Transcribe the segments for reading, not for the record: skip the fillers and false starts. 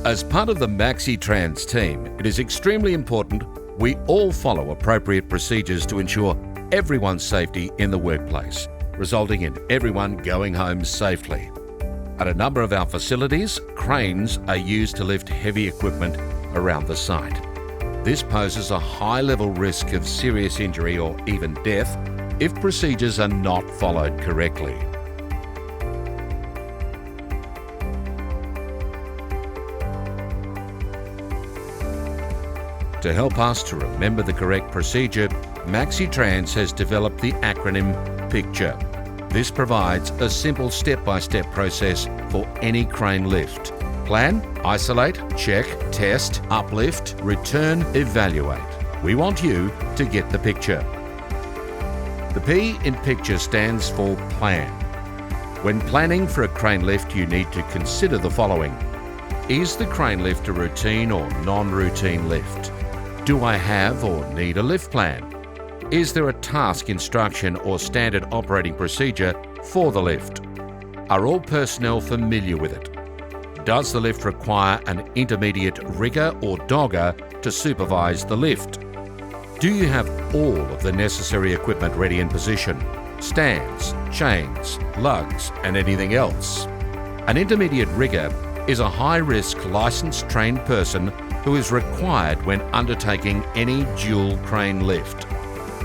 As part of the MaxiTrans team, it is extremely important we all follow appropriate procedures to ensure everyone's safety in the workplace, resulting in everyone going home safely. At a number of our facilities, cranes are used to lift heavy equipment around the site. This poses a high-level risk of serious injury or even death if procedures are not followed correctly. To help us to remember the correct procedure, MaxiTrans has developed the acronym PICTURE. This provides a simple step-by-step process for any crane lift. Plan, isolate, check, test, uplift, return, evaluate. We want you to get the picture. The P in PICTURE stands for plan. When planning for a crane lift, you need to consider the following. Is the crane lift a routine or non-routine lift? Do I have or need a lift plan? Is there a task instruction or standard operating procedure for the lift? Are all personnel familiar with it? Does the lift require an intermediate rigger or dogger to supervise the lift? Do you have all of the necessary equipment ready in position? Stands, chains, lugs, and anything else? An intermediate rigger is a high-risk licensed trained person who is required when undertaking any dual crane lift.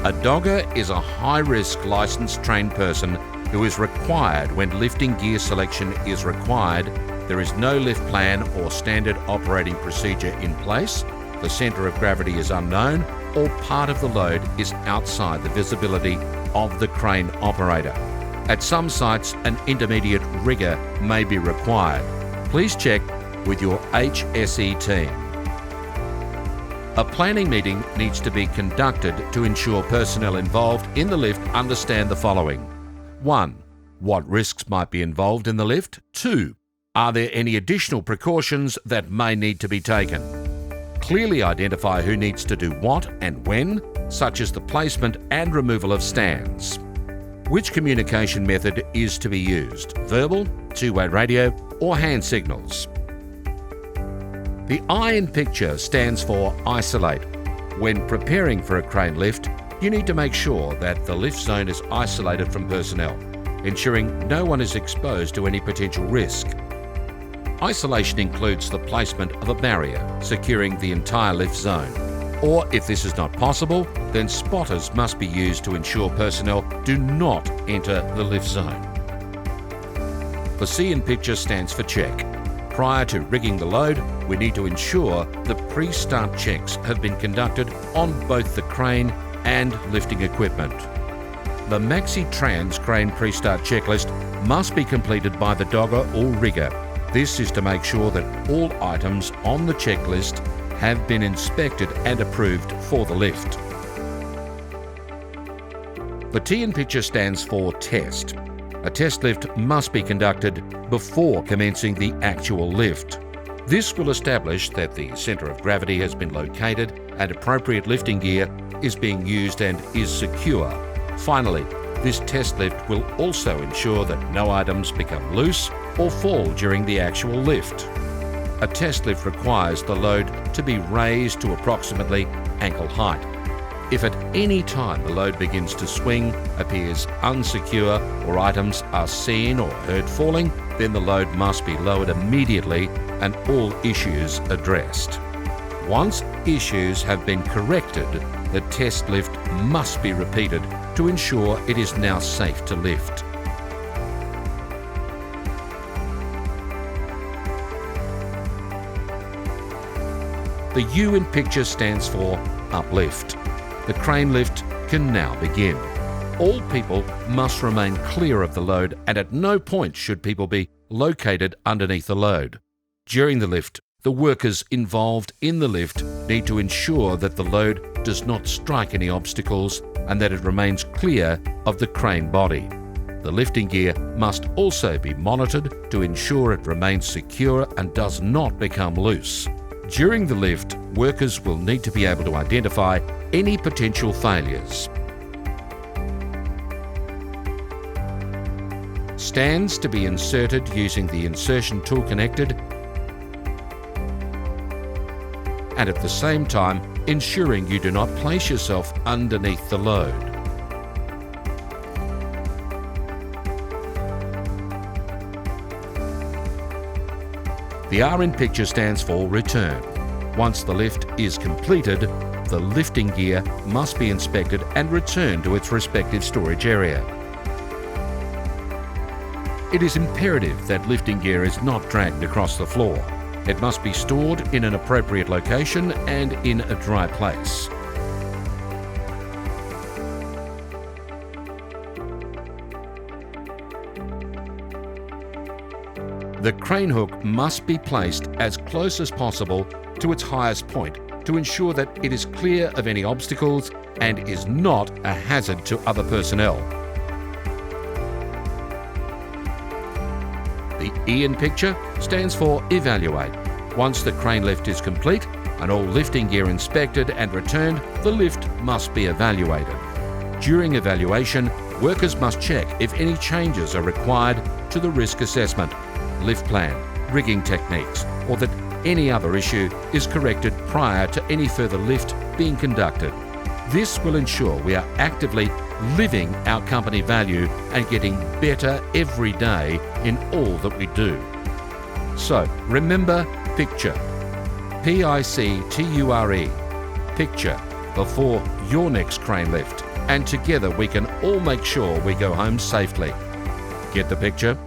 A dogger is a high-risk licensed trained person who is required when lifting gear selection is required, there is no lift plan or standard operating procedure in place, the centre of gravity is unknown, or part of the load is outside the visibility of the crane operator. At some sites, an intermediate rigger may be required. Please check with your HSE team. A planning meeting needs to be conducted to ensure personnel involved in the lift understand the following. 1. What risks might be involved in the lift? 2. Are there any additional precautions that may need to be taken? Clearly identify who needs to do what and when, such as the placement and removal of stands. Which communication method is to be used? Verbal, two-way radio, or hand signals? The I in PICTURE stands for isolate. When preparing for a crane lift, you need to make sure that the lift zone is isolated from personnel, ensuring no one is exposed to any potential risk. Isolation includes the placement of a barrier securing the entire lift zone. Or if this is not possible, then spotters must be used to ensure personnel do not enter the lift zone. The C in PICTURE stands for check. Prior to rigging the load, we need to ensure the pre-start checks have been conducted on both the crane and lifting equipment. The MaxiTrans crane pre-start checklist must be completed by the dogger or rigger. This is to make sure that all items on the checklist have been inspected and approved for the lift. The T in PICTURE stands for test. A test lift must be conducted before commencing the actual lift. This will establish that the centre of gravity has been located and appropriate lifting gear is being used and is secure. Finally, this test lift will also ensure that no items become loose or fall during the actual lift. A test lift requires the load to be raised to approximately ankle height. If at any time the load begins to swing, appears unsecure, or items are seen or heard falling, then the load must be lowered immediately and all issues addressed. Once issues have been corrected, the test lift must be repeated to ensure it is now safe to lift. The U in PICTURE stands for uplift. The crane lift can now begin. All people must remain clear of the load and at no point should people be located underneath the load. During the lift, the workers involved in the lift need to ensure that the load does not strike any obstacles and that it remains clear of the crane body. The lifting gear must also be monitored to ensure it remains secure and does not become loose. During the lift, workers will need to be able to identify any potential failures. Stands to be inserted using the insertion tool connected. and at the same time ensuring you do not place yourself underneath the load. The R in picture stands for return. Once the lift is completed, the lifting gear must be inspected and returned to its respective storage area. It is imperative that lifting gear is not dragged across the floor. It must be stored in an appropriate location and in a dry place. The crane hook must be placed as close as possible to its highest point to ensure that it is clear of any obstacles and is not a hazard to other personnel. The E in picture stands for evaluate. Once the crane lift is complete and all lifting gear inspected and returned, the lift must be evaluated. During evaluation, workers must check if any changes are required to the risk assessment, lift plan, rigging techniques, or that any other issue is corrected prior to any further lift being conducted. This will ensure we are actively living our company value and getting better every day in all that we do. So remember picture, P-I-C-T-U-R-E, picture before your next crane lift, and together we can all make sure we go home safely. Get the picture?